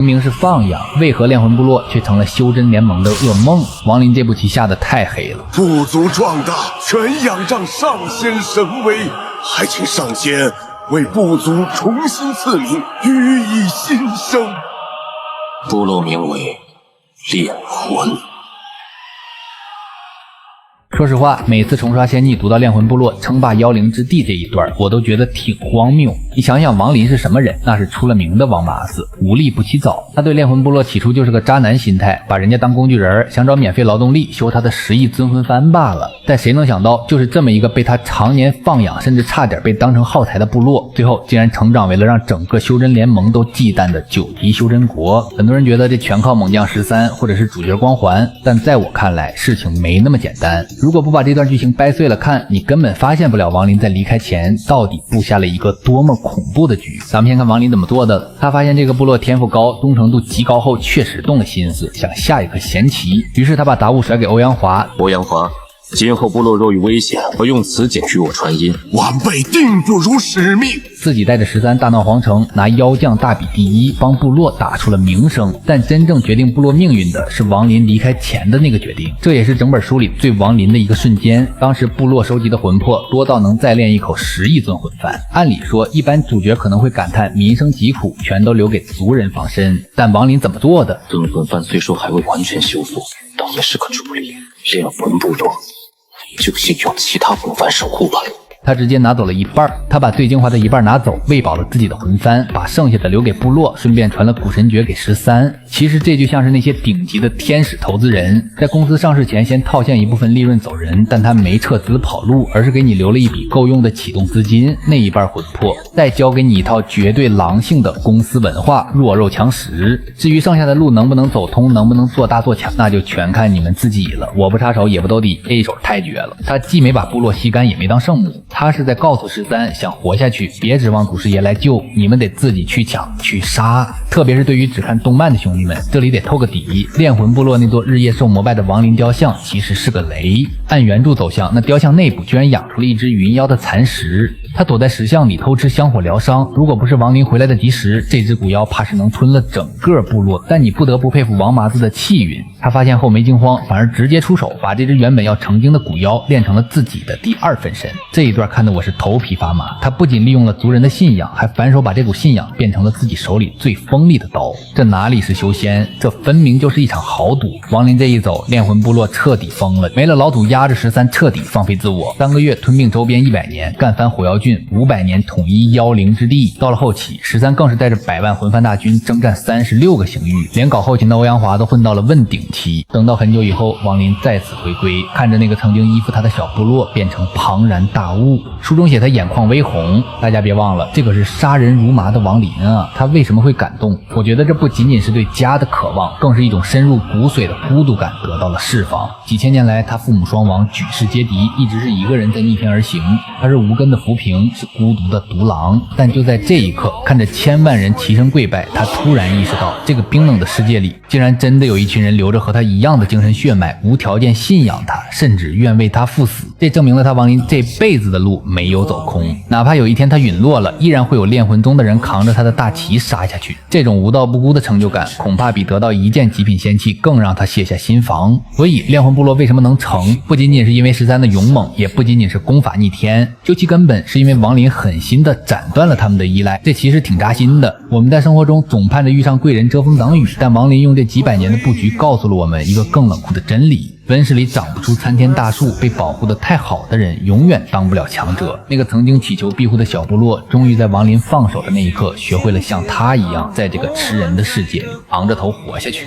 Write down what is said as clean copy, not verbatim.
明明是放养，为何炼魂部落却成了修真联盟的噩梦？亡灵这步棋下的太黑了。部族壮大，全仰仗上仙神威，还请上仙为部族重新赐名，予以新生。部落名为炼魂。说实话，每次重刷仙迹读到炼魂部落称霸妖灵之地这一段，我都觉得挺荒谬。你想想王林是什么人？那是出了名的王八子，无利不起早。他对炼魂部落起初就是个渣男心态，把人家当工具人，想找免费劳动力修他的10亿尊魂幡罢了。但谁能想到，就是这么一个被他常年放养，甚至差点被当成耗材的部落，最后竟然成长为了让整个修真联盟都忌惮的9级修真国。很多人觉得这全靠猛将13或者是主角光环，但在我看来，事情没那么简单。如果不把这段剧情掰碎了看，你根本发现不了王林在离开前到底布下了一个多么恐怖的局。咱们先看王林怎么做的。他发现这个部落天赋高，忠诚度极高后，确实动了心思，想下一颗贤棋。于是他把杂物甩给欧阳华。欧阳华，今后部落若遇危险，不用此景与我传音。晚辈定不辱使命。自己带着13大闹皇城，拿妖将大比第1，帮部落打出了名声。但真正决定部落命运的是王林离开前的那个决定，这也是整本书里最王林的一个瞬间。当时部落收集的魂魄多到能再炼一口10亿尊魂幡。按理说，一般主角可能会感叹民生疾苦，全都留给族人防身。但王林怎么做的？尊魂幡虽说还未完全修复，但也是个主力。炼魂部落就先用其他魂幡守护吧。他直接拿走了一半，他把最精华的一半拿走，喂饱了自己的魂幡，把剩下的留给部落，顺便传了古神诀给13。其实这就像是那些顶级的天使投资人，在公司上市前先套现一部分利润走人，但他没撤资跑路，而是给你留了一笔够用的启动资金，那一半魂魄，再教给你一套绝对狼性的公司文化，弱肉强食。至于剩下的路能不能走通，能不能做大做强，那就全看你们自己了。我不插手也不兜底，这一手太绝了。他既没把部落吸干，也没当圣母，他是在告诉13，想活下去，别指望祖师爷来救，你们得自己去抢去杀。特别是对于只看动漫的兄弟们，这里得透个底，炼魂部落那座日夜受膜拜的亡灵雕像其实是个雷。按原著走向，那雕像内部居然养出了一只云妖的蚕食，他躲在石像里偷吃香火疗伤，如果不是亡灵回来的及时，这只古妖怕是能吞了整个部落。但你不得不佩服王麻子的气运，他发现后没惊慌，反而直接出手，把这只原本要成精的古妖练成了自己的第2分身。这一段看得我是头皮发麻，他不仅利用了族人的信仰，还反手把这股信仰变成了自己手里最锋利的刀。这哪里是修仙，这分明就是一场豪赌。亡灵这一走，炼魂部落彻底疯了，没了老祖压着13彻底放飞自我，3个月吞并周边100年，干翻火妖郡500年，统一妖灵之地。到了后期，13更是带着100万魂幡大军征战36个星域，连搞后勤的欧阳华都混到了问鼎期。等到很久以后，亡灵再次回归，看着那个曾经依附他的小部落变成庞然大物。书中写他眼眶微红，大家别忘了，这可是杀人如麻的亡灵啊！他为什么会感动？我觉得这不仅仅是对家的渴望，更是一种深入骨髓的孤独感得到了释放。几千年来，他父母双亡，举世皆敌，一直是一个人在逆天而行。他是无根的浮萍，是孤独的独狼。但就在这一刻，看着千万人齐声跪拜，他突然意识到，这个冰冷的世界里，竟然真的有一群人流着和他一样的精神血脉，无条件信仰他，甚至愿为他赴死。这证明了他亡灵这辈子的路没有走空，哪怕有一天他陨落了，依然会有炼魂宗的人扛着他的大旗杀下去。这种无道不孤的成就感，恐怕比得到一件极品仙器更让他卸下心防。所以炼魂部落为什么能成，不仅仅是因为13的勇猛，也不仅仅是功法逆天，究其根本是因为亡灵狠心地斩断了他们的依赖。这其实挺扎心的。我们在生活中总盼着遇上贵人遮风挡雨，但亡灵用这几百年的布局告诉了我们一个更冷酷的真理：温室里长不出参天大树，被保护得太好的人永远当不了强者。那个曾经祈求庇护的小部落，终于在亡灵放手的那一刻，学会了像他一样，在这个吃人的世界里昂着头活下去。